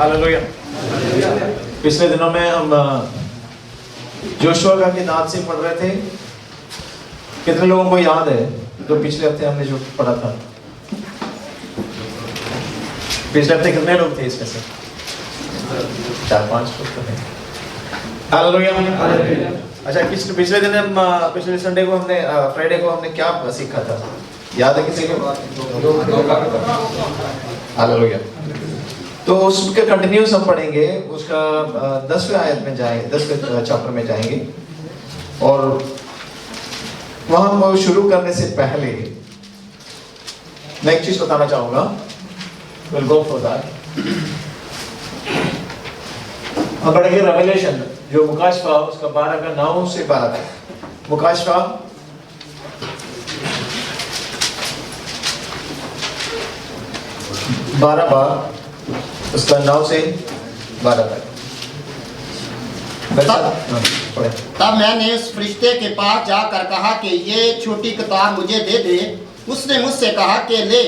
Hallelujah. पिछले दिनों में हम जोशुआ का किताब से पढ़ रहे थे। कितने लोगों को याद है तो पिछले हफ्ते हमने जो पढ़ा था? पिछले हफ्ते कितने लोग थे इसमें से? 4-5 लोग तो थे। हालेलुया। अच्छा, पिछले दिन हम पिछले संडे को हमने फ्राइडे को हमने क्या सीखा था? याद है किसी को? हालेलुया। तो उसके कंटिन्यूस हम पढ़ेंगे। उसका 10वें आयत में जाएंगे, 10वें चैप्टर में जाएंगे। और वहां शुरू करने से पहले मैं एक चीज बताना चाहूंगा। Will go for that. हम पढ़ेंगे रेवलेशन, जो मुकाशफा उसका 12 का 9 से 12 तक। मुकाशफा 12 बार उसका 9 से 12 तक। तब मैंने उस फरिश्ते के पास जाकर कहा कि ये छोटी किताब मुझे दे दे। उसने मुझसे कहा कि ले,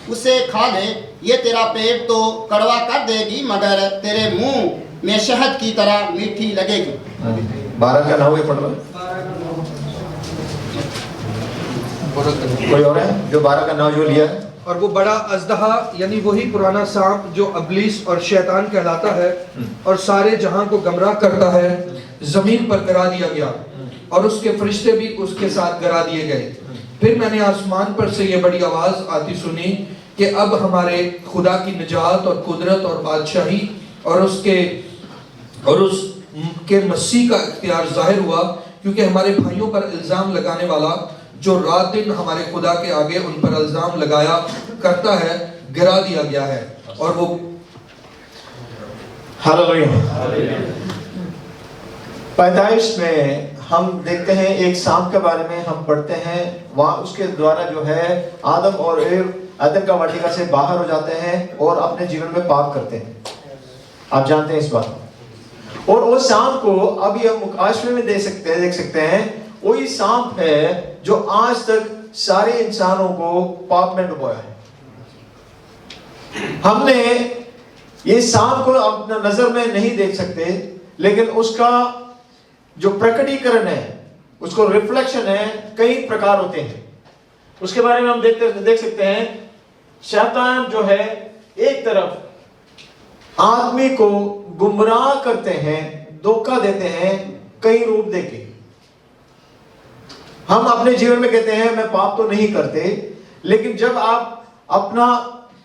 उसे खा ले। ये तेरा पेट तो कड़वा कर देगी, मगर तेरे मुंह में शहद की तरह मीठी लगेगी। 12 का 9 पढ़ रहा कोई और है जो 12 का 9 जो लिया है? और वो बड़ा अजदहा यानी वही पुराना सांप जो अबलीस और शैतान कहलाता है और सारे जहां को गमराह करता है, जमीन पर गिरा दिया गया और उसके फरिश्ते भी उसके साथ गिरा दिए गए। फिर मैंने आसमान पर से ये बड़ी आवाज आती सुनी कि अब हमारे खुदा की निजात और कुदरत और बादशाही और उसके मसीह का इख्तियार जाहिर हुआ, क्योंकि हमारे भाइयों पर इल्जाम लगाने वाला जो रात दिन हमारे खुदा के आगे उन पर इल्जाम लगाया करता है, गिरा दिया गया है। और वो हालेलुया। पैदाइश में हम देखते हैं एक सांप के बारे में हम पढ़ते हैं। वहां उसके द्वारा जो है आदम और एव अदन का वाटिका से बाहर हो जाते हैं और अपने जीवन में पाप करते हैं। आप जानते हैं इस बात। और वो सांप को अभी हम मुकाशफे में देख सकते हैं। वही सांप है जो आज तक सारे इंसानों को पाप में डुबोया है। हमने ये सांप को अपना नजर में नहीं देख सकते, लेकिन उसका जो प्रकटीकरण है, उसको रिफ्लेक्शन है, कई प्रकार होते हैं। उसके बारे में हम देख सकते हैं। शैतान जो है एक तरफ आदमी को गुमराह करते हैं, धोखा देते हैं कई रूप देके। हम अपने जीवन में कहते हैं मैं पाप तो नहीं करते, लेकिन जब आप अपना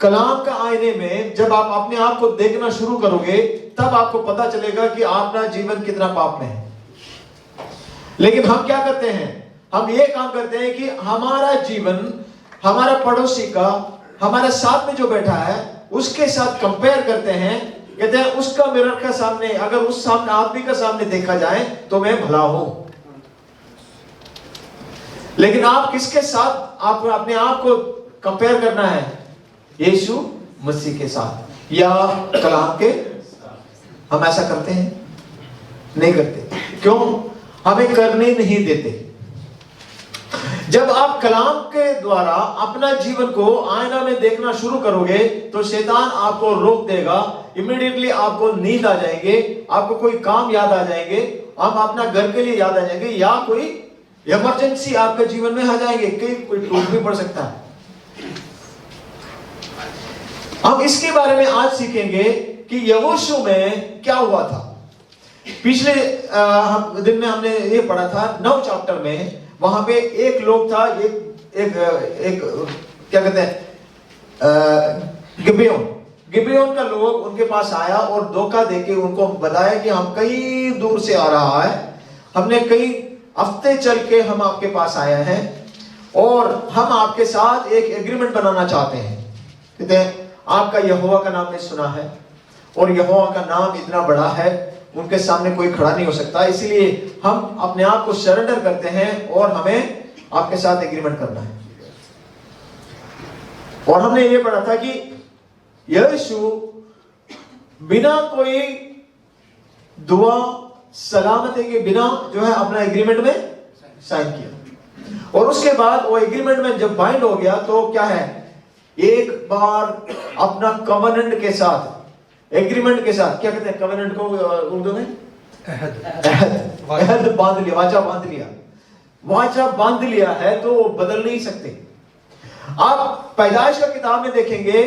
कलाम का आईने में जब आप अपने आप को देखना शुरू करोगे, तब आपको पता चलेगा कि आपका जीवन कितना पाप में है। लेकिन हम क्या करते हैं? हम ये काम करते हैं कि हमारा जीवन हमारा पड़ोसी का, हमारे साथ में जो बैठा है उसके साथ कंपेयर करते हैं। कहते हैं उसका मिरर के सामने, अगर उस सामने आदमी का सामने देखा जाए तो मैं भला हूं। लेकिन आप किसके साथ आप अपने आप को कंपेयर करना है? यीशु मसीह के साथ या कलाम के? हम ऐसा करते हैं? नहीं करते। क्यों? हमें करने नहीं देते। जब आप कलाम के द्वारा अपना जीवन को आईना में देखना शुरू करोगे तो शैतान आपको रोक देगा। इमीडिएटली आपको नींद आ जाएंगे, आपको कोई काम याद आ जाएंगे, हम अपना घर के लिए याद आ जाएंगे, या कोई इमरजेंसी आपके जीवन में आ जाएंगे, कोई टूट भी पड़ सकता है। हम इसके बारे में आज सीखेंगे कि यहोशू में क्या हुआ था। पिछले दिन में हमने ये पढ़ा था 9 चैप्टर में। वहां पे एक लोग था, एक क्या कहते हैं, गिबेयोन का लोग उनके पास आया और धोखा देके उनको बताया कि हम कई दूर से आ रहा है, हमने कई हफ्ते चल के हम आपके पास आए हैं और हम आपके साथ एक एग्रीमेंट बनाना चाहते हैं। कहते हैं आपका यहोवा का नाम नहीं सुना है और यहोवा का नाम इतना बड़ा है, उनके सामने कोई खड़ा नहीं हो सकता, इसीलिए हम अपने आप को सरेंडर करते हैं और हमें आपके साथ एग्रीमेंट करना है। और हमने ये पढ़ा था कि यीशु बिना कोई दुआ सलामती के बिना जो है अपना एग्रीमेंट में साइन किया। और उसके बाद वो एग्रीमेंट में जब बाइंड हो गया तो क्या है, एक बार अपना कवनेंट के साथ एग्रीमेंट के साथ, क्या कहते हैं कवेनेंट को उर्दू में? अहद। अहद बांध लिया, वाचा बांध लिया। वाचा बांध लिया है तो वो बदल नहीं सकते। आप पैदाइश का किताब में देखेंगे,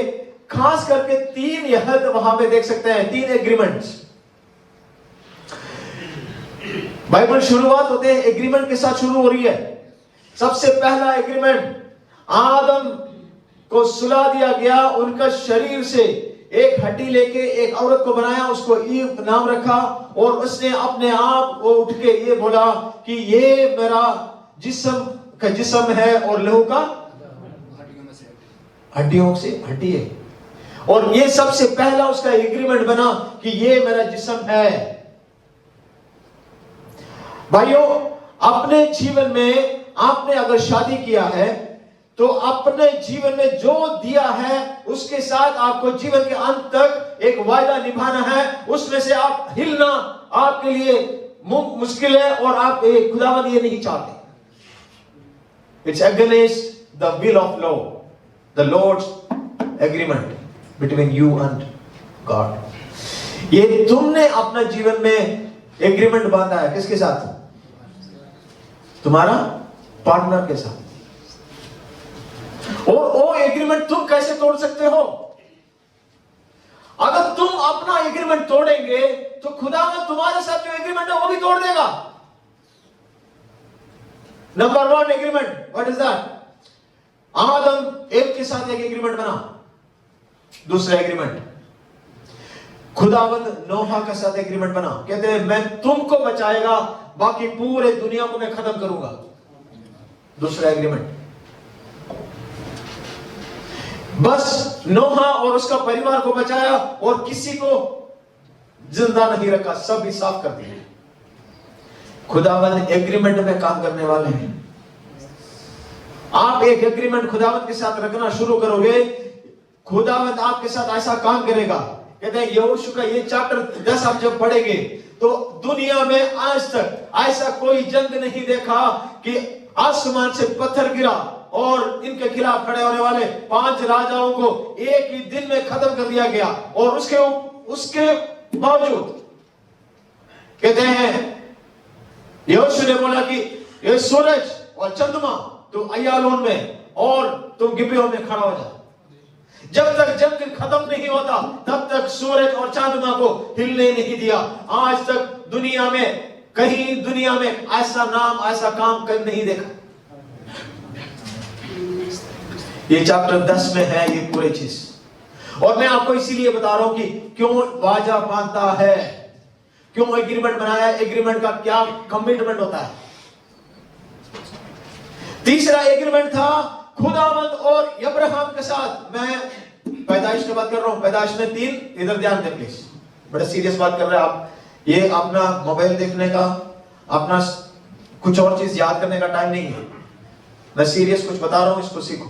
खास करके 3 यहद वहां पे देख सकते हैं, 3 एग्रीमेंट्स। बाइबल शुरुआत होते हैं एग्रीमेंट के साथ शुरू हो रही है। सबसे पहला एग्रीमेंट, आदम को सुला दिया गया, उनका शरीर से एक हड्डी लेके एक औरत को बनाया, उसको ईव नाम रखा, और उसने अपने आप को उठ के ये बोला कि ये मेरा जिस्म का जिस्म है और लहू का हड्डियों से हड्डी है। और ये सबसे पहला उसका एग्रीमेंट बना कि ये मेरा जिस्म है। भाइयों, अपने जीवन में आपने अगर शादी किया है तो अपने जीवन में जो दिया है उसके साथ आपको जीवन के अंत तक एक वायदा निभाना है। उसमें से आप हिलना आपके लिए मुश्किल है, और आप खुदावंद ये नहीं चाहते। It's against the will of law, the Lord's agreement between you and God. ये तुमने अपना जीवन में एग्रीमेंट बांधा है, किसके साथ? तुम्हारा पार्टनर के साथ। और वो एग्रीमेंट तुम कैसे तोड़ सकते हो? अगर तुम अपना एग्रीमेंट तोड़ेंगे तो खुदा तुम्हारे साथ जो एग्रीमेंट है वो भी तोड़ देगा। Number 1 agreement, what is that? आदम एक के साथ एक एग्रीमेंट बना। दूसरा एग्रीमेंट, खुदावंद नोहा के साथ एग्रीमेंट बना, कहते हैं मैं तुमको बचाएगा, बाकी पूरे दुनिया को मैं खत्म करूंगा। दूसरा एग्रीमेंट। बस नोहा और उसका परिवार को बचाया और किसी को जिंदा नहीं रखा, सब ही साफ कर दिया। खुदावंद एग्रीमेंट में काम करने वाले हैं। आप एक एग्रीमेंट खुदावंद के साथ रखना शुरू करोगे, खुदावंद आपके साथ ऐसा काम करेगा। कहते हैं यहोशू का ये चैप्टर 10 आप जब पढ़ेंगे तो दुनिया में आज तक ऐसा कोई जंग नहीं देखा कि आसमान से पत्थर गिरा और इनके खिलाफ खड़े होने वाले 5 राजाओं को एक ही दिन में खत्म कर दिया गया। और उसके बावजूद कहते हैं यहोशू ने बोला कि ये सूरज और चंद्रमा तुम अय्यालोन में और तुम गिबेयोन में खड़ा हो जा। जब तक जंग खत्म नहीं होता तब तक सूरज और चंद्रमा को हिलने नहीं दिया। आज तक दुनिया में कहीं दुनिया में ऐसा नाम ऐसा काम कर नहीं देखा। ये चैप्टर 10 में है ये पूरी चीज। और मैं आपको इसीलिए बता रहा हूं कि क्यों वाजा बांधता है, क्यों एग्रीमेंट बनाया, एग्रीमेंट का क्या कमिटमेंट होता है। तीसरा एग्रीमेंट था खुदावंद और अब्राहम के साथ। मैं पैदाइश की बात कर रहा हूं, पैदाइश में 3, इधर ध्यान दें प्लीज, बड़ा सीरियस बात कर रहे हैं आप। ये अपना मोबाइल देखने का, अपना कुछ और चीज याद करने का टाइम नहीं है। मैं सीरियस कुछ बता रहा हूं, इसको सीखो।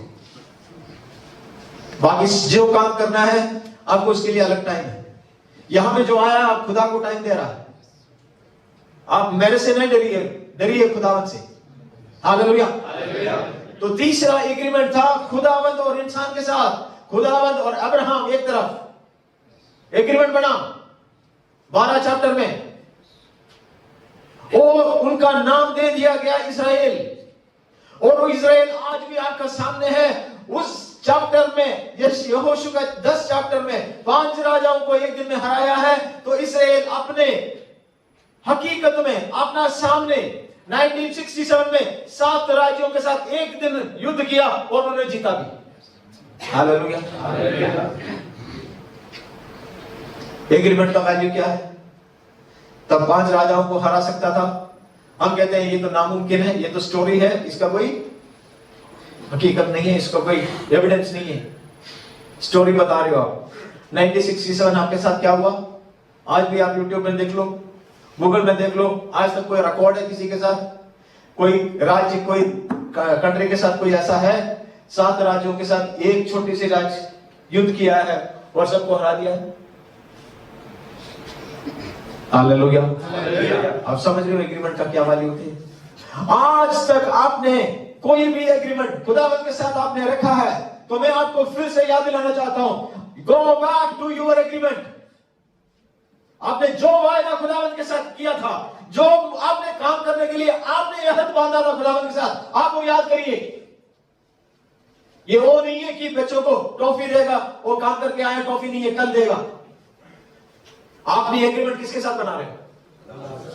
बाकी जो काम करना है आपको उसके लिए अलग टाइम है। यहां पे जो आया आप खुदा को टाइम दे रहा है। आप मेरे से नहीं डरिए, डरिए खुदावंद से। हालेलुया। तो तीसरा एग्रीमेंट था खुदावंद और इंसान के साथ। खुदावंद और अब्राहम एक तरफ एग्रीमेंट बना 12 चैप्टर में, और उनका नाम दे दिया गया इस्राएल। और वो इस्राएल आज भी आपका सामने है। उस चैप्टर में यहोशू का 10 चैप्टर में 5 राजाओं को एक दिन में हराया है। तो इस्राएल अपने हकीकत में अपना सामने 1967 में 7 राज्यों के साथ एक दिन युद्ध किया और उन्होंने जीता भी। हालेलुया। एग्रीमेंट का वैल्यू क्या है? तब 5 राजाओं को हरा सकता था। हम कहते हैं ये तो नामुमकिन है, ये तो स्टोरी है, इसका कोई हकीकत नहीं है, इसका कोई एविडेंस नहीं है, स्टोरी बता रहे हो आप। 1967 आपके साथ क्या हुआ? आज भी आप यूट्यूब में देख लो, गूगल में देख लो, आज तक कोई रिकॉर्ड है किसी के साथ, कोई राज्य, कोई कंट्री के साथ कोई ऐसा है? 7 राज्यों के साथ एक छोटी सी राज्य युद्ध किया है और सबको हरा दिया है। हालेलुया। आप समझ रहे हो एग्रीमेंट का क्या वैल्यू होती है? आज तक आपने कोई भी एग्रीमेंट खुदावंद के साथ आपने रखा है तो मैं आपको फिर से याद दिलाना चाहता हूं, go back to your agreement. आपने जो वायदा खुदावंद के साथ किया था, जो आपने काम करने के लिए आपने यहद बांधा था खुदावंद के साथ, आप वो याद करिए। ये वो नहीं है कि बच्चों को टॉफी देगा, वो काम करके आए टॉफी नहीं है कल देगा। आपने एग्रीमेंट किसके साथ बना रहे हो?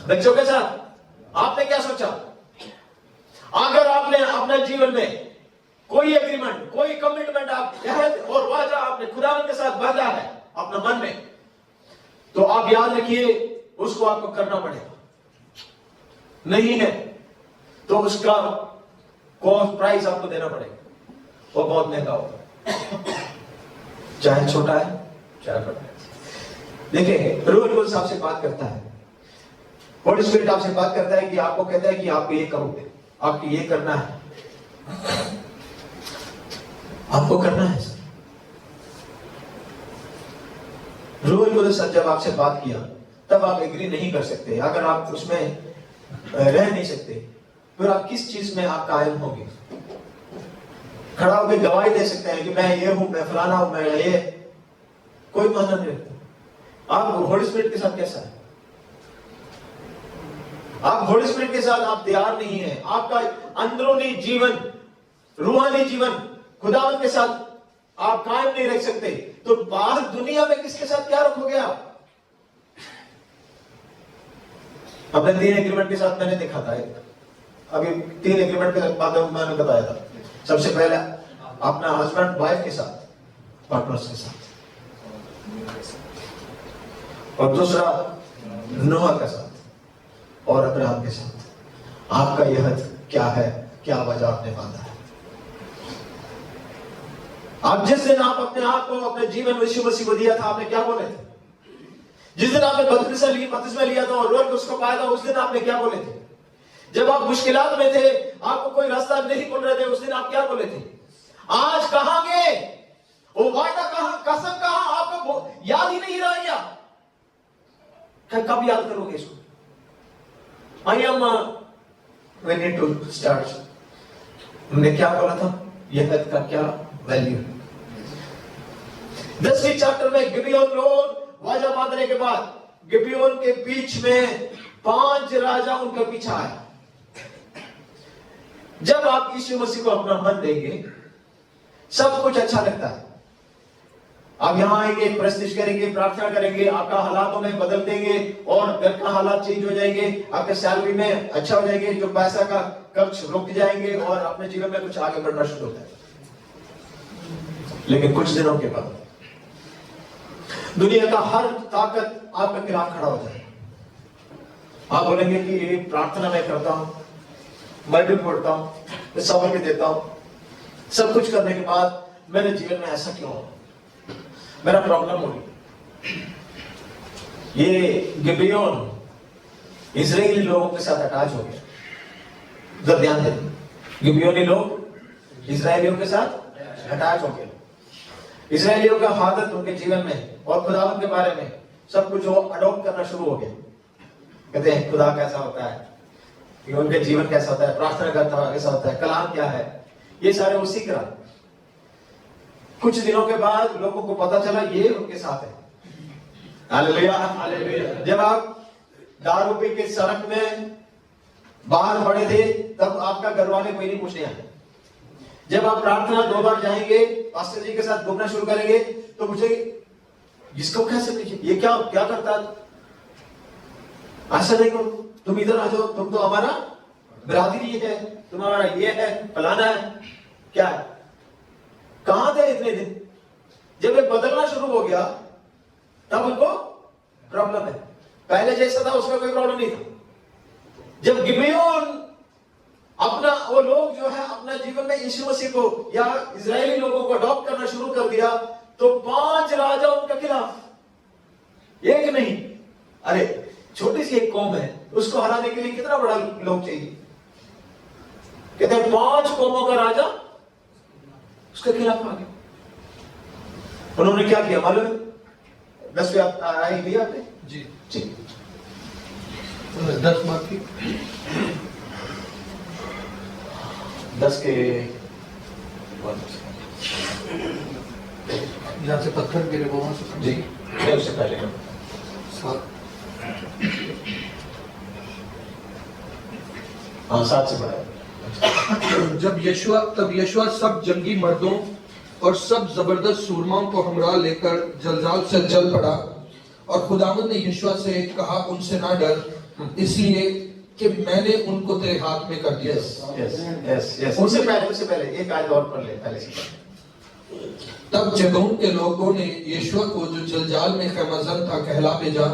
बच्चों के साथ। आपने क्या सोचा? अगर आपने अपने जीवन में कोई एग्रीमेंट, कोई कमिटमेंट, आप यहद और वादा आपने खुदावंद के साथ बांधा है अपने मन में, तो आप याद रखिए उसको आपको करना पड़ेगा। नहीं है तो उसका कॉस्ट प्राइस आपको देना पड़ेगा, वो बहुत महंगा होगा, चाहे छोटा है चाहे बड़ा है। देखिए रूह कुद्दूस आपसे बात करता है, होली स्पिरिट आपसे बात करता है कि आपको कहता है कि आप ये करोगे, आपको ये करना है, आपको करना है। रूह कुद्दूस जब आपसे बात किया तब आप एग्री नहीं कर सकते। अगर आप उसमें रह नहीं सकते फिर आप किस चीज में आप कायम होंगे? खड़ा होकर गवाही दे सकते हैं कि मैं ये हूं, मैं फलाना हूं, मैं ये, कोई माना नहीं रखता। आप होली स्पिरिट के साथ कैसा है? आप होली स्पिरिट के साथ आप तैयार नहीं है। आपका अंदरूनी जीवन, रूहानी जीवन खुदावंद के साथ आप कायम नहीं रख सकते, तो बाहर दुनिया में किसके साथ क्या रखोगे आप? अपने 3 एग्रीमेंट के साथ मैंने देखा था, अभी 3 एग्रीमेंट के बाद मैंने बताया था। सबसे पहले अपना हस्बैंड वाइफ के साथ, पार्टनर्स के साथ, और दूसरा नोहा के साथ और अब्राहम के साथ। आपका यह क्या है? क्या वजह आपने बांधा है? आप जिस दिन आप अपने आप को, अपने जीवन में यीशु मसीह को दिया था, आपने क्या बोले थे? जिस दिन आपने बपतिस्मा लिया था और रोल उसको पाया था, उस दिन आपने क्या बोले थे? जब आप मुश्किलात में थे, आपको कोई रास्ता नहीं खुल रहे थे, उस दिन आप क्या बोले थे? आज कहां गए? वो वायदा कहां, कसम कहां? आपको याद ही नहीं रहा या कब याद करोगे इसको? we need to start. हमने क्या बोला था? यह का क्या वैल्यू? 10वीं चैप्टर में गिबेयोन लोग वाजा बांधने के बाद गिबेयोन के बीच में 5 राजा उनके पीछे आए। जब आप यीशु मसीह को अपना मन देंगे सब कुछ अच्छा लगता है। आप यहां आएंगे, प्रस्तुत करेंगे, प्रार्थना करेंगे, आपका हालातों में बदल देंगे और घर का हालात चेंज हो जाएंगे, आपके सैलरी में अच्छा हो जाएंगे, जो पैसा का खर्च रुक जाएंगे और अपने जीवन में कुछ आगे बढ़ना शुरू होता है। लेकिन कुछ दिनों के बाद दुनिया का हर ताकत आपके खिलाफ खड़ा हो जाएगा। आप बोलेंगे कि ये प्रार्थना मैं करता हूं, बाइबल पढ़ता हूं, मैं सबर भी देता हूं, सब कुछ करने के बाद मेरे जीवन में ऐसा क्यों हो? मेरा प्रॉब्लम होगी। ये गिबेयोन इजरायली लोगों के साथ अटैच हो गया। जब ध्यान दें, गिबेयोनी लोग इजरायलियों के साथ अटैच हो गए। इजरायलियों का आदत उनके जीवन में और खुदावंद के बारे में सब कुछ वो अडॉप्ट करना शुरू हो गया। कहते हैं खुदा कैसा होता है, कि उनके जीवन कैसा होता है, प्रार्थना करता कैसा होता है, कलाम क्या है, ये सारे वो सीख रहा। कुछ दिनों के बाद लोगों को पता चला ये उनके साथ है। Hallelujah, hallelujah. जब आप दारू पी के सड़क में बाहर पड़े थे तब आपका घर वाले कोई नहीं पूछने आए। जब आप प्रार्थना 2 बार जाएंगे, पास्टर जी के साथ घूमना शुरू करेंगे तो पूछेंगे इसको कैसे पीछे, ये क्या क्या करता है? ऐसा नहीं करो, तुम इधर आ जाओ, तुम तो हमारा बिरादरी है, तुम्हारा ये है, फलाना है, क्या है? कहां थे इतने दिन? जब ये बदलना शुरू हो गया तब उनको प्रॉब्लम है। पहले जैसा था उसमें कोई प्रॉब्लम नहीं था। जब गिबेयोन अपना, वो लोग जो है अपना जीवन में यीशु मसीह को या इजरायली लोगों को अडॉप्ट करना शुरू कर दिया तो 5 राजा उनके खिलाफ, एक नहीं, अरे छोटी सी एक कौम है, उसको हराने के लिए कितना बड़ा लोग चाहिए? कहते हैं 5 कौमों का राजा उसके खिलाफ आ गया। उन्होंने क्या किया मालूम है? 10वीं आई लिया आपने? जी जी 10 मार्क की 10 के यहाँ से पत्थर गिरे वहां से जी, मैं उससे पहले 7 हाँ 7 से पढ़ा। तब यशुआ सब जंगी मर्दों और सब जबरदस्त सूरमाओं को हमरा लेकर जलजाल से चल पड़ा, और खुदावंद ने यशुआ से कहा, उनसे ना डर, इसलिए कि मैंने उनको तेरे हाथ में कर दिया। यस उससे पहले एक आयत और पढ़ ले पहले से। तब जदून के लोगों ने यशुआ को, जो जलजाल में खैमजन था, कहला भेजा।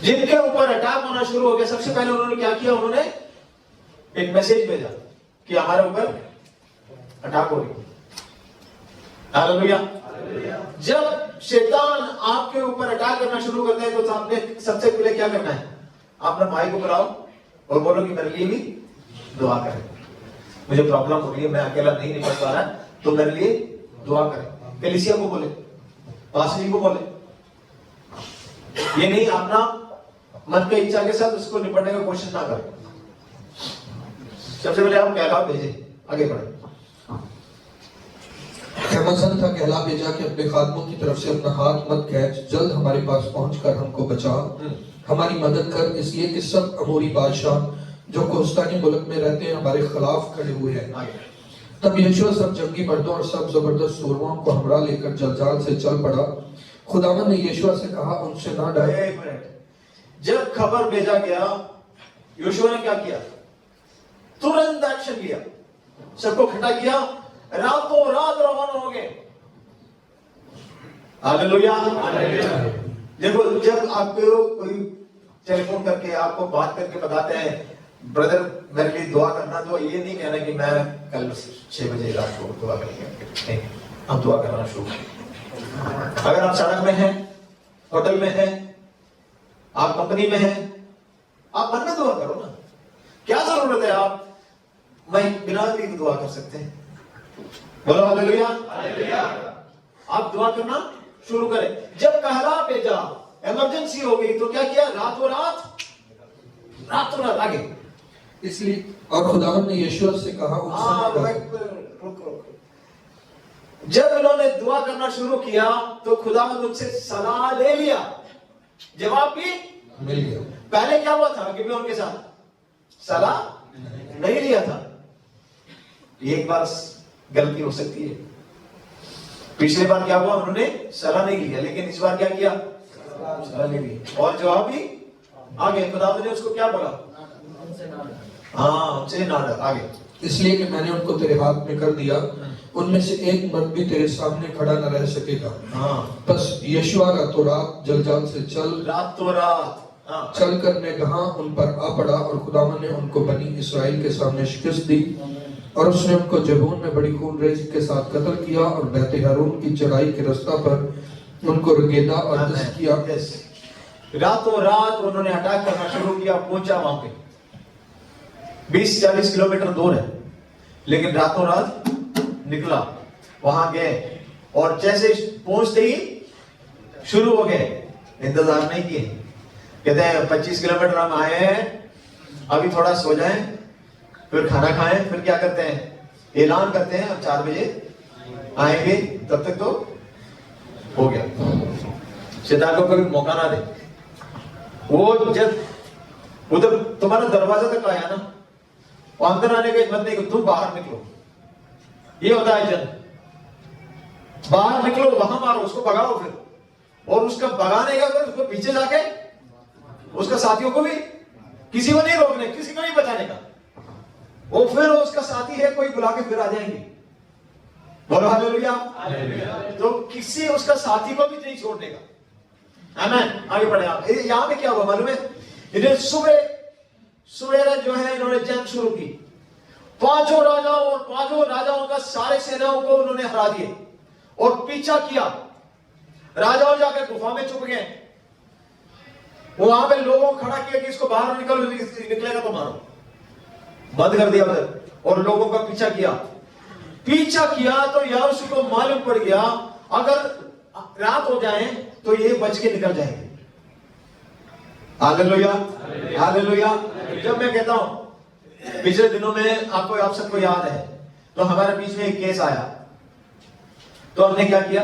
जिनके ऊपर अटैक होना शुरू हो गया, सबसे पहले उन्होंने क्या किया? उन्होंने एक मैसेज भेजा कि हमारे ऊपर अटैक हो रही है। हालेलुया। जब शैतान आपके ऊपर अटैक करना शुरू करता है तो आपने सबसे पहले क्या करना है? अपने भाई को बुलाओ और बोलो कि मेरे लिए भी दुआ करें, मुझे प्रॉब्लम हो रही है, मैं अकेला नहीं निपट पा रहा, तो मेरे लिए दुआ करें। कलीसिया को बोले, पास्टर जी को बोले, ये नहीं अपना मन की इच्छा के साथ उसको निपटने की कोशिश ना करें। सबसे पहले आप कहला भेजे, आगे बढ़े। खैमजन था, कहला भेजा कि अपने खादमों की तरफ से अपना हाथ मत खींच, जल्द हमारे पास पहुंचकर हमको बचा, हमारी मदद कर, इसलिए कि सब अमोरी बादशाह जो कोस्तानी मुल्क में रहते हैं हमारे खिलाफ खड़े हुए हैं। तब यशुआ सब जंगी मर्दों और सब जबरदस्त सूरमाओं को हमरा लेकर जलजाल से चल पड़ा। खुदावंद ने यशुआ से कहा, उनसे ना डर। एक मिनट, जब खबर भेजा गया, यहोशुआ ने क्या किया? तुरंत एक्शन लिया, सबको इकट्ठा किया, रातों रात रवाना हो गए। हालेलुया। देखो, जब आपको कोई टेलीफोन करके आपको बात करके बताते हैं, ब्रदर मेरे लिए दुआ करना, तो ये नहीं कहना कि मैं कल 6 बजे रात को दुआ करेंगे, नहीं, हम दुआ करना शुरू करें। अगर आप सड़क में हैं, होटल में हैं, आप कंपनी में हैं, आप मन में दुआ करो ना। क्या जरूरत है आप मैं बिना भी दुआ कर सकते हैं? बोलो हालेलुया। आप दुआ करना शुरू करें। जब कहला भेजा, इमरजेंसी हो गई, तो क्या किया? रातों रात आगे। इसलिए और खुदावंद ने यशुआ से कहा, जब इन्होंने दुआ करना शुरू किया तो खुदावंद उनसे सलाह ले लिया, जवाब भी मिल गया। पहले क्या हुआ था कि उनके साथ सलाह नहीं लिया था। एक बार गलती हो सकती है, पिछले बार क्या हुआ? उन्होंने सलाह नहीं लिया, लेकिन इस बार क्या किया? सलाह नहीं ली और जवाब भी आगे। खुदावंद ने उसको क्या बोला? हाँ, उनसे ना डर, आगे। इसलिए कि मैंने उनको तेरे हाथ में कर दिया, उनमें से एक मर्द भी तेरे सामने खड़ा न रह सकेगा। हाँ, बस यशुआ रातों रात जलजाल से रातों रात चल कर नेगहां उन पर आ पड़ा, और खुदावंद ने उनको बनी इसराइल के सामने शिकस्त दी, और उसने उनको जबून में बड़ी खूनरेजी के साथ कत्ल किया, और बैत हारून की चढ़ाई के रास्ता पर उनको रगेदा और दस्त किया। रातों रात उन्होंने अटैक करना शुरू किया। पहुंचा वहां पे 20-40 किलोमीटर दूर है, लेकिन रातों रात निकला, वहां गए, और जैसे पहुंचते ही शुरू हो गए, इंतजार नहीं किए। कहते हैं 25 किलोमीटर हम आए हैं, अभी थोड़ा सो जाएं, फिर खाना खाएं, फिर क्या करते हैं? ऐलान करते हैं हम 4 बजे आएंगे, तब तक तो हो गया। शैतान को कभी मौका ना दे। वो जब उधर तुम्हारा दरवाजा तक आया ना, वो अंदर आने का हिम्मत नहीं, तुम बाहर निकलो। ये होता है जन, बाहर निकलो, वहां मारो, उसको भगाओ, फिर और उसका भगाने का फिर उसको पीछे जाके उसका साथियों को भी, किसी को नहीं रोकने, किसी को नहीं बचाने का। वो फिर उसका साथी है कोई, बुला के फिर आ जाएंगे। बोलो हालेलुया। तो किसी उसका साथी को भी नहीं छोड़ने का। आमीन। आगे बढ़े आप। यहां पे क्या हुआ मालूम है? इन्हें सुबह जो है इन्होंने जंग शुरू की। 5 राजाओं और 5 राजाओं का सारे सेनाओं को उन्होंने हरा दिए और पीछा किया। राजाओं जाकर गुफा में छुप गए। वहां पे लोगों को खड़ा किया कि इसको बाहर निकलेगा तो मारो। बंद कर दिया उधर और लोगों का पीछा किया तो यहोशू को मालूम पड़ गया अगर रात हो जाए तो ये बच के निकल जाएंगे। Hallelujah, hallelujah. जब मैं कहता हूं पिछले दिनों में आप सबको याद है, तो हमारे बीच में एक केस आया, तो हमने क्या किया?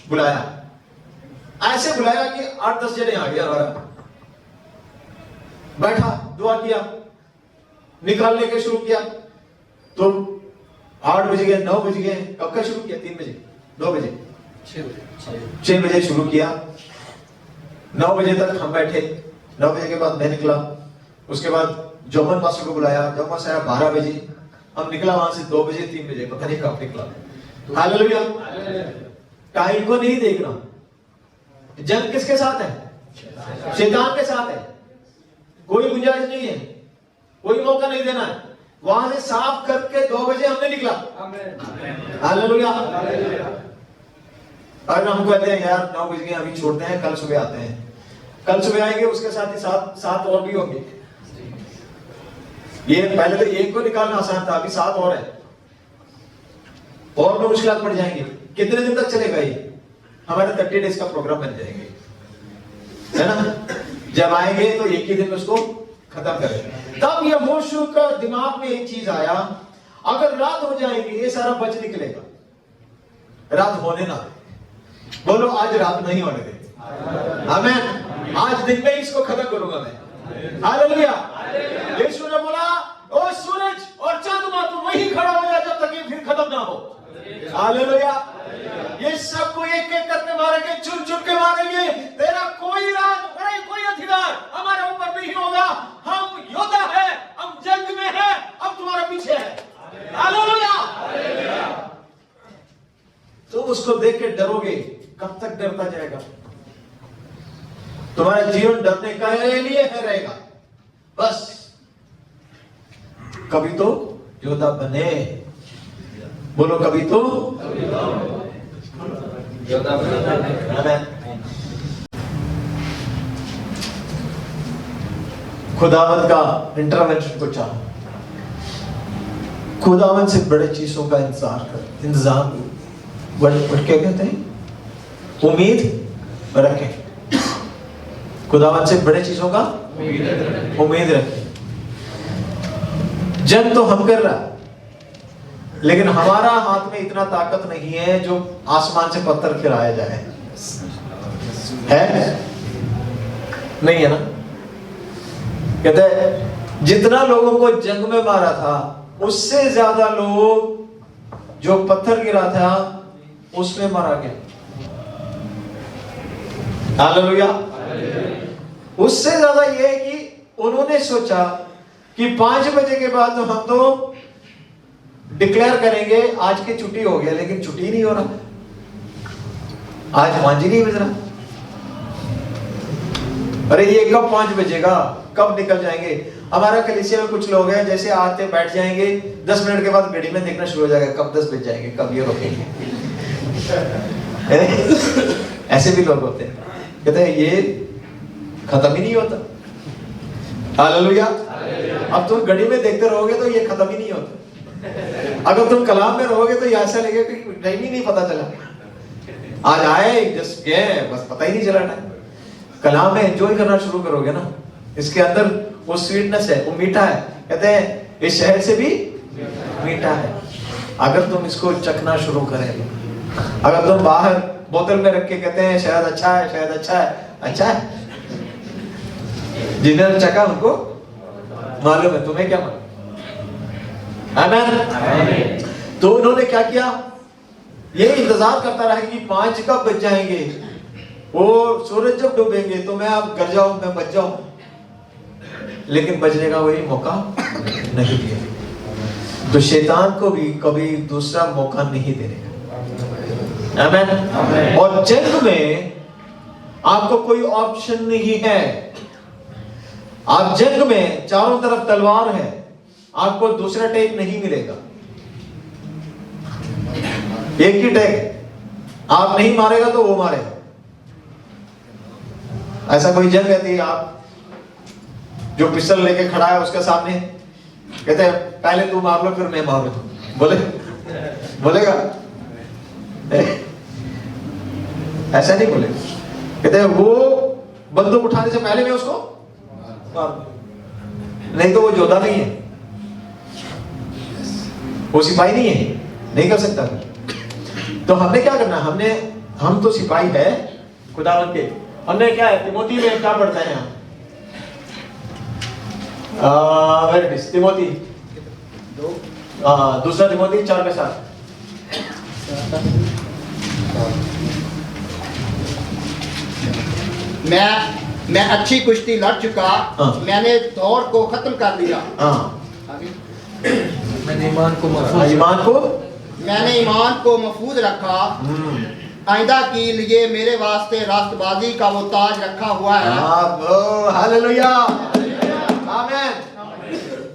बुलाया, ऐसे बुलाया कि 8-10 जने आ गया हमारा। बैठा, दुआ किया, निकालने के शुरू किया। तो 8 बज गए, 9 बज गए, कब का शुरू किया? 3 बजे, 2 बजे, 6 बजे शुरू किया। 9 बजे तक हम बैठे, 9 बजे के बाद मैं निकला, उसके बाद जोमन मास्टर को बुलाया, जोमन मास्टर आया 12 बजे, हम निकला वहां से 2 बजे 3 बजे, पता नहीं कब निकला। हालेलुया। टाइम को नहीं देखना। जंग किसके साथ है? शैतान के साथ है। कोई गुंजाइश नहीं है, कोई मौका नहीं देना है। वहां से साफ करके 2 बजे हमने निकला। हालेलुया। और हम कहते हैं यार 9 बज गए, अभी छोड़ते हैं, कल सुबह आते हैं। कल सुबह आएंगे, उसके साथ ही सात और भी होंगे। ये पहले तो एक को निकालना आसान था, अभी 7 और है, और भी मुश्किल पड़ जाएंगे। कितने दिन तक चलेगा ये? हमारे 30 डेज का प्रोग्राम बन जाएंगे, है ना। जब आएंगे तो एक ही दिन उसको खत्म करेंगे। तब यहोशू का दिमाग में एक चीज आया, अगर रात हो जाएगी ये सारा बच निकलेगा, रात होने ना दे। बोलो आज रात नहीं होने दे। आमीन। आज दिन में इसको खत्म करूंगा मैं। हालेलुया। यीशु ने बोला ओ सूरज और चंद्रमा तुम वहीं खड़ा हो जा जब तक ये फिर खत्म ना हो। हालेलुया। ये सबको एक एक करके मारेंगे, चुन चुन के मारेंगे। तेरा कोई राज, कोई अधिकार हमारे ऊपर नहीं होगा। हम योद्धा है, हम जंग में है, हम तुम्हारे पीछे है। हालेलुया। तुम उसको देख के डरोगे, कब तक डरता जाएगा? तुम्हारा जीवन डरने का लिए है रहेगा। बस कभी तो योद्धा बने। बोलो कभी तो योद्धा बने। खुदावंत का इंटरवेंशन को चाहो, खुदावंत से बड़े चीजों का इंतजाम क्या कहते हैं? उम्मीद रखें। खुदावंत से बड़े चीजों का उम्मीद रखें। जंग तो हम कर रहा, लेकिन हमारा हाथ में इतना ताकत नहीं है जो आसमान से पत्थर खिलाया जाए, है नहीं है ना। कहते हैं जितना लोगों को जंग में मारा था उससे ज्यादा लोग जो पत्थर गिरा था उसमें मारा गया। हालेलुया। उससे ज्यादा यह है कि उन्होंने सोचा कि 5 बजे के बाद तो हम तो डिक्लेयर करेंगे आज की छुट्टी हो गया, लेकिन छुट्टी नहीं हो रहा, आज 5 ही नहीं बज रहा। अरे ये कब 5 बजेगा, कब निकल जाएंगे? हमारा कलीसिया में कुछ लोग हैं जैसे आते बैठ जाएंगे, 10 मिनट के बाद घड़ी में देखना शुरू हो जाएगा, कब 10 बज जाएंगे, कब ये रुकेंगे। ऐसे भी लोग होते हैं, कहते हैं ये खत्म ही नहीं होता। हालेलुया। अब तुम घड़ी में देखते रहोगे तो ये खत्म ही नहीं होता। अगर तुम कलाम में रहोगे तो ये ऐसा लगेगा कि टाइम ही नहीं पता चला। आज आए जस्ट गए, बस पता ही नहीं चला टाइम। कलाम में एंजॉय करना शुरू करोगे ना, इसके अंदर वो स्वीटनेस है, वो मीठा है। कहते हैं इस शहर से भी मीठा है। अगर तुम इसको चखना शुरू करेंगे, अगर तुम बाहर बोतल में रख के कहते हैं शायद अच्छा है, शायद अच्छा है, अच्छा है, जिन्होंने चखा उनको मालूम है, तुम्हें क्या मालूम? आमीन। तो उन्होंने क्या किया, ये इंतजार करता रहा कि 5 कब बज जाएंगे, वो सूरज जब डूबेंगे तो मैं अब घर जाऊं, मैं बच जाऊं, लेकिन बचने का वही मौका नहीं दिया। तो शैतान को भी कभी दूसरा मौका नहीं देने का। आमीन। और जंग में आपको कोई ऑप्शन नहीं है। आप जंग में चारों तरफ तलवार है, आपको दूसरा टेक नहीं मिलेगा, एक ही टेक। आप नहीं मारेगा तो वो मारेगा। ऐसा कोई जंग रहती है, आप जो पिस्टल लेके खड़ा है उसके सामने कहते हैं पहले तू मार लो फिर मैं मारू, बोलेगा? ऐसा नहीं बोले। कहते हैं वो बंदूक उठाने से पहले मैं उसको मार, नहीं तो वो योद्धा नहीं है, वो सिपाही नहीं है, नहीं कर सकता। तो हमने क्या करना, हम तो सिपाही है खुदावंत के। हमने क्या है, तिमोथी में क्या पढ़ते हैं, वेरी नाइस। तिमोथी दूसरा तिमोथी 4:7। मैं अच्छी कुश्ती लड़ चुका, हाँ। मैंने दौड़ को खत्म कर दिया, मैंने ईमान को मैंने ईमान को महफूज रखा, आइंदा के लिए मेरे वास्ते रास्तबाजी का वो ताज रखा हुआ है। हालेलुया, आमीन।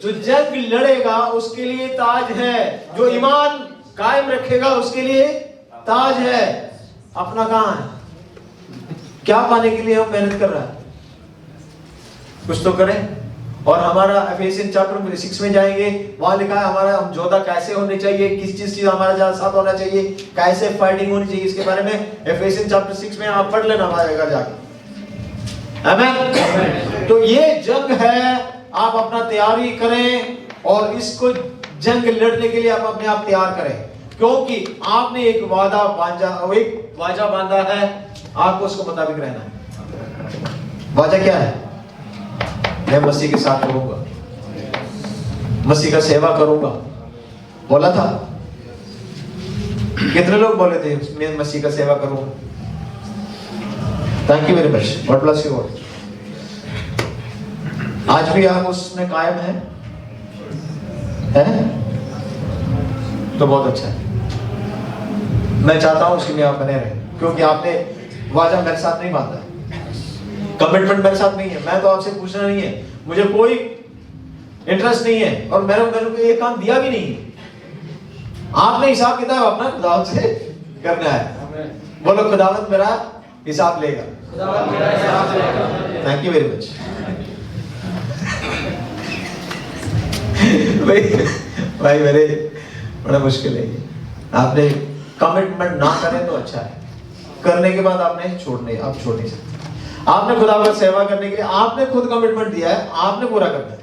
जो जंग लड़ेगा उसके लिए ताज है, जो ईमान कायम रखेगा उसके लिए ताज है। अपना कहां है? क्या पाने के लिए हम मेहनत कर रहे हैं? कुछ तो करें। और हमारा एफेसियन चैप्टर 6 में जाएंगे, वहां लिखा है हमारा हम जोधा कैसे होने चाहिए, किस चीज हमारा साथ होना चाहिए, कैसे फाइटिंग होनी चाहिए, इसके बारे में एफेसियन चैप्टर 6 में आप पढ़ लेना पाएगा जाके। आमीन। तो ये जंग है, आप अपना तैयारी करें और इसको जंग लड़ने के लिए आप अपने आप तैयार करें, क्योंकि आपने एक वादा बांधा है, आपको उसको मुताबिक रहना है। वादा क्या है? मैं मसीह के साथ रहूंगा, मसीह का सेवा करूंगा, बोला था। कितने लोग बोले थे मैं मसीह का सेवा करूंगा? Thank you very much, God bless you all. आज भी हम उसमें कायम हैं? तो बहुत अच्छा है। मैं चाहता हूं उसके लिए आप बने रहें, क्योंकि आपने वादा मेरे साथ नहीं बांधा, कमिटमेंट मेरे साथ नहीं है। मैं तो आपसे पूछना नहीं है, मुझे कोई इंटरेस्ट नहीं है, और मेरे को ये काम दिया भी नहीं है। आपने हिसाब किताब अपना खुदावंत से करना है। बोलो खुदावंत मेरा हिसाब लेगा। Thank you very much. भाई मेरे बड़ा मुश्किल है ये। आपने कमिटमेंट ना करें तो अच्छा है, करने के बाद आपने छोड़ नहीं सकते। आपने खुदा की सेवा करने के लिए आपने खुद कमिटमेंट दिया है, आपने पूरा करना है।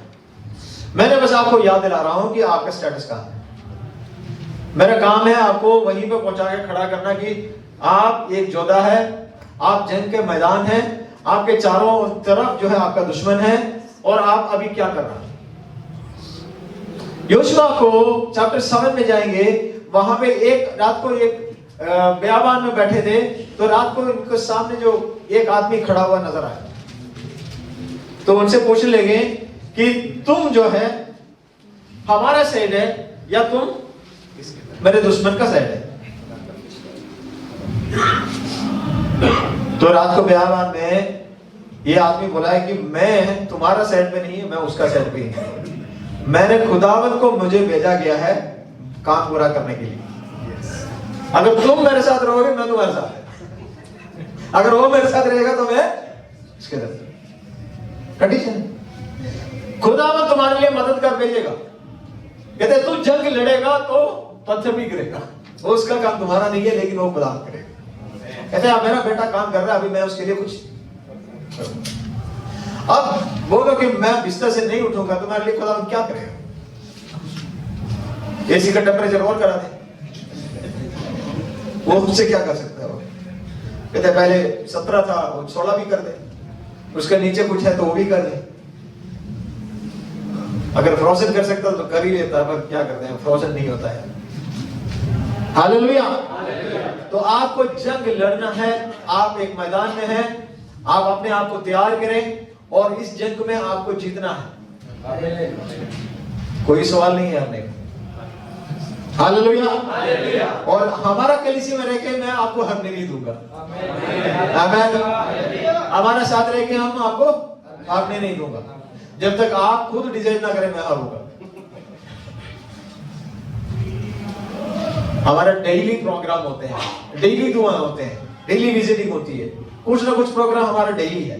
मैंने बस आपको याद दिला रहा हूं कि आपका स्टेटस कहां है। मेरा काम है आपको वहीं पे पहुंचा के खड़ा करना कि आप एक योद्धा है, आप जंग के मैदान हैं, आपके चारों तरफ जो है आपका दुश्मन है, और आप अभी क्या कर रहे हैं। योशुआ को चैप्टर 7 में जाएंगे, वहां पे एक रात को एक बियाबान में बैठे थे, तो रात को उनके सामने जो एक आदमी खड़ा हुआ नजर आया, तो उनसे पूछने लगे कि तुम जो है हमारा साइड है या तुम मेरे दुश्मन का साइड है। तो रात को बियाबान में ये आदमी बोला है कि मैं तुम्हारा साइड पे नहीं है, मैं उसका साइड पे ही। मैंने खुदावंत को मुझे भेजा गया है काम पूरा करने के लिए। अगर तुम मेरे साथ रहोगे मैं तुम्हारे साथ, अगर वो मेरे साथ रहेगा तो मैं इसके साथ। कंडीशन, खुदावंत तुम्हारे लिए मदद कर भेजेगा। कहते तू जंग लड़ेगा तो पत्थर भी गिरेगा, वो उसका काम तुम्हारा नहीं है, लेकिन वो खुदा करेगा। कहते आप मेरा बेटा काम कर रहा है, अभी मैं उसके लिए कुछ करूंगा। अब बोलो कि मैं बिस्तर से नहीं उठूंगा तो मेरे लिए खुदावंत क्या करेगा? एसी का टेम्परेचर और करा दे, वो उससे क्या कर सकता है? वो कहते पहले 17 था, वो 16 भी कर दे, उसके नीचे कुछ है तो वो भी कर दे। अगर फ्रोजन कर सकता तो कर ही लेता, पर क्या करते हैं, फ्रोजन नहीं होता है। हालेलुया। तो आपको जंग लड़ना है, आप एक मैदान में हैं, आप अपने आप को तैयार करें और इस जंग में आपको जीतना है। कोई सवाल नहीं है आपने। हालेलुया। और हमारा कलीसिया में रहकर मैं आपको हरने नहीं दूंगा। आमीन। हमारा साथ रह के हम आपको हारने नहीं दूंगा, जब तक आप खुद डिसाइड ना करें मैं हारूंगा। हमारा डेली प्रोग्राम होते हैं, डेली दुआ होते हैं, डेली विजिटिंग होती है, कुछ ना कुछ प्रोग्राम हमारा डेली है।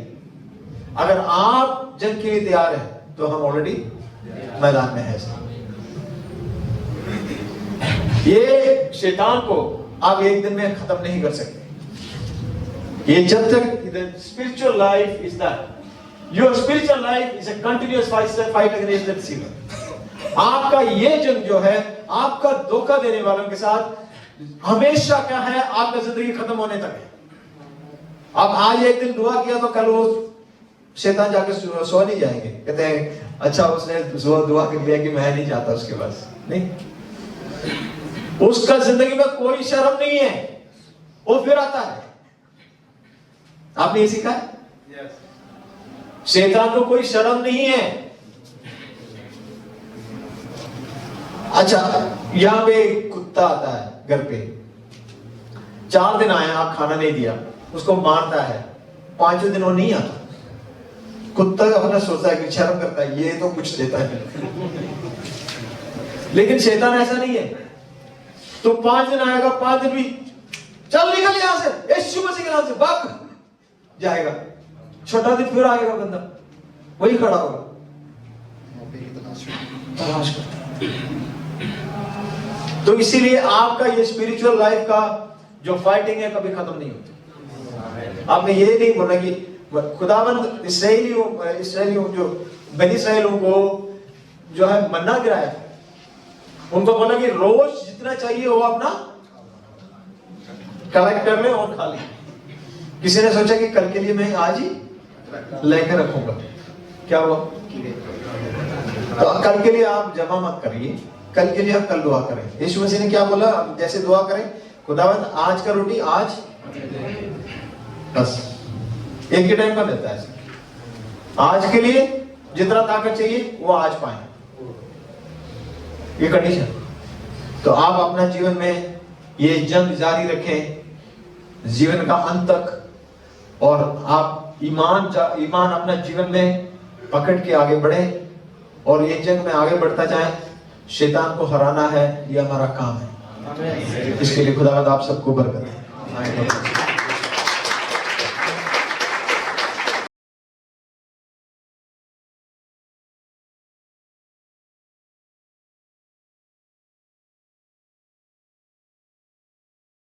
अगर आप जंग के लिए तैयार हैं तो हम ऑलरेडी मैदान में हैं। ये शैतान को आप एक दिन में खत्म नहीं कर सकते। ये जब तक spiritual life is that your spiritual life is a continuous fight against the deceiver. आपका ये जंग जो है, आपका धोखा देने वालों के साथ हमेशा क्या है, आपका जिंदगी खत्म होने तक है। अब आज एक दिन दुआ किया तो कल वो शैतान जाके सो नहीं जाएंगे। कहते हैं अच्छा उसने दुआ कर दिया कि मैं नहीं चाहता उसके पास, नहीं, उसका जिंदगी में कोई शर्म नहीं है, वो फिर आता है। आपने ये सीखा है? शैतान को कोई शर्म नहीं है। अच्छा, यहां पे एक कुत्ता आता है घर पे, 4 दिन आया, आप खाना नहीं दिया, उसको मारता है, 5वें दिन वो नहीं आता। कुत्ता अपना सोचता है कि शर्म करता है, ये तो कुछ देता है। लेकिन शैतान ऐसा नहीं है। तो 5 दिन आएगा, 5 दिन भी, चल निकल यहां से, यीशु मसीह के नाम से भाग जाएगा। छोटा दिन फिर आएगा, बंदा वही खड़ा होगा, तलाश करता है। तो इसीलिए आपका ये स्पिरिचुअल लाइफ का जो फाइटिंग है कभी खत्म नहीं होती। आपने ये नहीं बोला कि खुदावंद इसराइलियों जो बनी इस्राएलियों को जो है मन्ना गिराया था, उनको बोला कि रोज जितना चाहिए वो अपना कलेक्ट कर ले और खा ले। किसी ने सोचा कि कल के लिए मैं आज ही लेकर रखूंगा, क्या हुआ? तो कल के लिए आप जमा मत करिए, कल के लिए आप कल दुआ करें। यीशु मसीह ने क्या बोला? जैसे दुआ करें, खुदावंद आज का रोटी आज, बस एक ही टाइम का मिलता है। आज के लिए जितना ताकत चाहिए वो आज पाए, ये कंडीशन। तो आप अपना जीवन में ये जंग जारी रखें जीवन का अंत तक, और आप ईमान अपना जीवन में पकड़ के आगे बढ़े और ये जंग में आगे बढ़ता जाए। शैतान को हराना है, ये हमारा काम है। इसके लिए खुदावंद आप सबको बरकत दे।